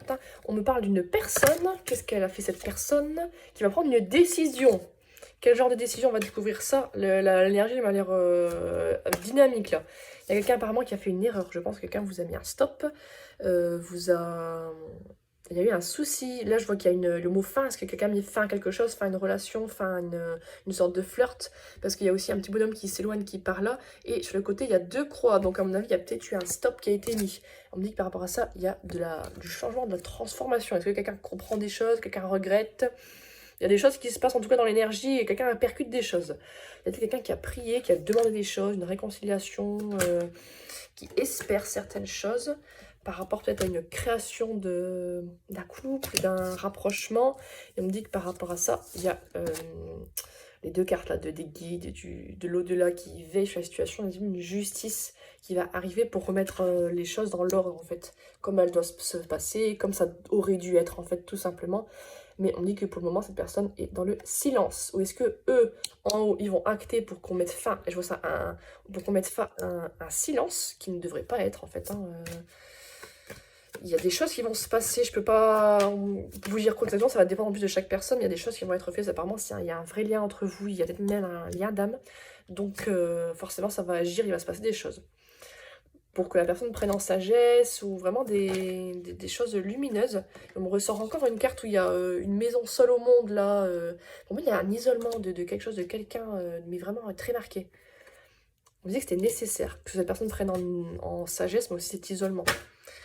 carte. Hein. On me parle d'une personne. Qu'est-ce qu'elle a fait cette personne? Qui va prendre une décision. Quel genre de décision? On va découvrir ça. L'énergie m'a l'air dynamique là. Il y a quelqu'un apparemment qui a fait une erreur. Je pense que quelqu'un vous a mis un stop. Vous a... Il y a eu un souci. Là, je vois qu'il y a le mot fin. Est-ce que quelqu'un a mis fin à quelque chose, fin à une relation, fin à une sorte de flirt? Parce qu'il y a aussi un petit bonhomme qui s'éloigne, qui part là. Et sur le côté, il y a 2 croix. Donc, à mon avis, il y a peut-être eu un stop qui a été mis. On me dit que par rapport à ça, il y a du changement, de la transformation. Est-ce que quelqu'un comprend des choses? Quelqu'un regrette? Il y a des choses qui se passent en tout cas dans l'énergie et quelqu'un percute des choses. Il y a quelqu'un qui a prié, qui a demandé des choses, une réconciliation, qui espère certaines choses par rapport peut-être à une création d'un couple, d'un rapprochement. Et on me dit que par rapport à ça, il y a les 2 cartes là, des guides, de l'au-delà qui veille sur la situation, une justice qui va arriver pour remettre les choses dans l'ordre en fait, comme elles doivent se passer, comme ça aurait dû être en fait tout simplement. Mais on dit que pour le moment cette personne est dans le silence. Ou est-ce que eux en haut ils vont acter pour qu'on mette fin, et je vois ça, pour qu'on mette fin à un silence qui ne devrait pas être en fait. Hein, il y a des choses qui vont se passer, je peux pas vous dire quoi exactement, ça va dépendre en plus de chaque personne, il y a des choses qui vont être faites, apparemment il y a un vrai lien entre vous, il y a peut-être même un lien d'âme, donc forcément ça va agir, il va se passer des choses. Pour que la personne prenne en sagesse, ou vraiment des choses lumineuses. On me ressort encore une carte où il y a une maison seule au monde, là. Pour moi, il y a un isolement de quelque chose, de quelqu'un, mais vraiment très marqué. On me disait que c'était nécessaire que cette personne prenne en sagesse, mais aussi cet isolement.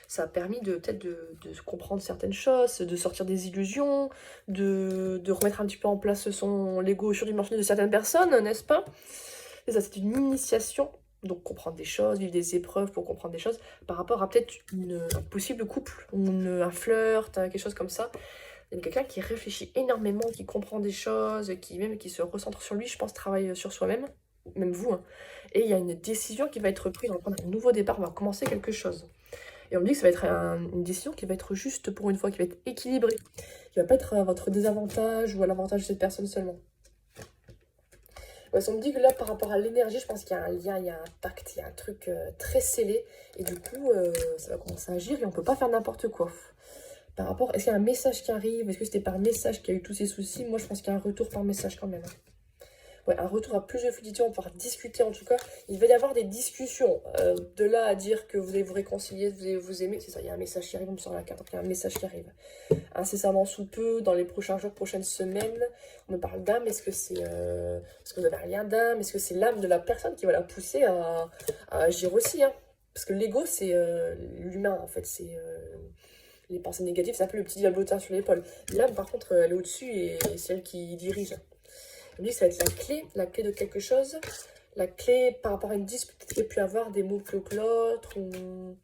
Ça a permis peut-être de comprendre certaines choses, de sortir des illusions, de remettre un petit peu en place l'ego surdimensionné de certaines personnes, n'est-ce pas? Et ça, c'est une initiation, donc comprendre des choses, vivre des épreuves pour comprendre des choses, par rapport à peut-être un possible couple, ou un flirt, quelque chose comme ça. Il y a quelqu'un qui réfléchit énormément, qui comprend des choses, qui se recentre sur lui, je pense, travaille sur soi-même, même vous. Hein. Et il y a une décision qui va être prise, on va prendre un nouveau départ, on va commencer quelque chose. Et on me dit que ça va être une décision qui va être juste pour une fois, qui va être équilibrée, qui va pas être à votre désavantage ou à l'avantage de cette personne seulement. Ouais, ça me dit que là, par rapport à l'énergie, je pense qu'il y a un lien, il y a un pacte, il y a un truc très scellé. Et du coup, ça va commencer à agir et on peut pas faire n'importe quoi. Par rapport, est-ce qu'il y a un message qui arrive? Est-ce que c'était par message qu'il y a eu tous ces soucis? Moi, je pense qu'il y a un retour par message quand même. Ouais, un retour à plus de fluidité, on va pouvoir discuter en tout cas. Il va y avoir des discussions. De là à dire que vous allez vous réconcilier, vous allez vous aimer, c'est ça, il y a un message qui arrive, on me sort la carte, donc il y a un message qui arrive. Incessamment sous peu, dans les prochains jours, prochaines semaines, on me parle d'âme, est-ce que vous avez un lien d'âme? Est-ce que c'est l'âme de la personne qui va la pousser à agir aussi, hein? Parce que l'ego, c'est l'humain, en fait, c'est... les pensées négatives, c'est un peu le petit diablotin sur l'épaule. L'âme, par contre, elle est au-dessus et c'est elle qui dirige. On dit que ça va être la clé de quelque chose, la clé par rapport à une dispute qu'il y a pu avoir, des mots plus que l'autre, ou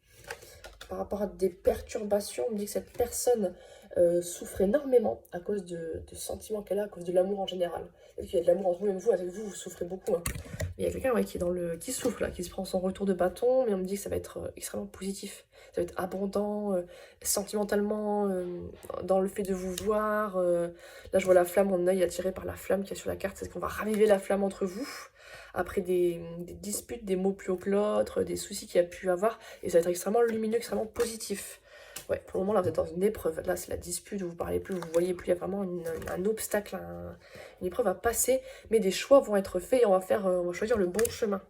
par rapport à des perturbations. On me dit que cette personne souffre énormément à cause de sentiments qu'elle a, à cause de l'amour en général. Il y a de l'amour entre vous, même vous, avec vous, vous souffrez beaucoup. Hein. Mais il y a quelqu'un qui souffre là, qui se prend son retour de bâton, mais on me dit que ça va être extrêmement positif. Ça va être abondant, sentimentalement, dans le fait de vous voir. Là, je vois la flamme, mon œil attiré par la flamme qu'il y a sur la carte. C'est qu'on va raviver la flamme entre vous, après des disputes, des mots plus haut que l'autre, des soucis qu'il y a pu avoir. Et ça va être extrêmement lumineux, extrêmement positif. Ouais, pour le moment, là, vous êtes dans une épreuve. Là, c'est la dispute, vous ne parlez plus, vous ne voyez plus. Il y a vraiment un obstacle, une épreuve à passer. Mais des choix vont être faits et on va choisir le bon chemin.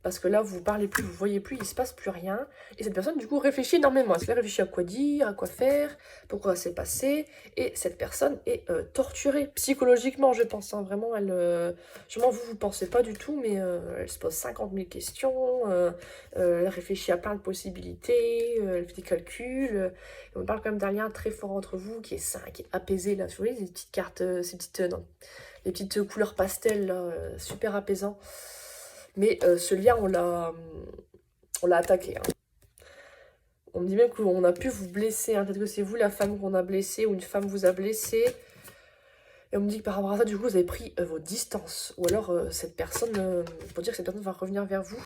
Parce que là, vous ne parlez plus, vous ne voyez plus, il ne se passe plus rien. Et cette personne, du coup, réfléchit énormément. Elle réfléchit à quoi dire, à quoi faire, pourquoi ça s'est passé. Et cette personne est torturée psychologiquement, je pense. Hein. Vraiment, sûrement, vous ne pensez pas du tout, mais elle se pose 50 000 questions. Elle réfléchit à plein de possibilités. Elle fait des calculs. On parle quand même d'un lien très fort entre vous, qui est sain, qui est apaisé. Là, vous voyez, les petites cartes, les petites couleurs pastel, là, super apaisant. Mais ce lien, on l'a attaqué. Hein. On me dit même qu'on a pu vous blesser. Hein. Peut-être que c'est vous la femme qu'on a blessée ou une femme vous a blessé. Et on me dit que par rapport à ça, du coup, vous avez pris vos distances. Ou alors, cette personne, pour dire que cette personne va revenir vers vous.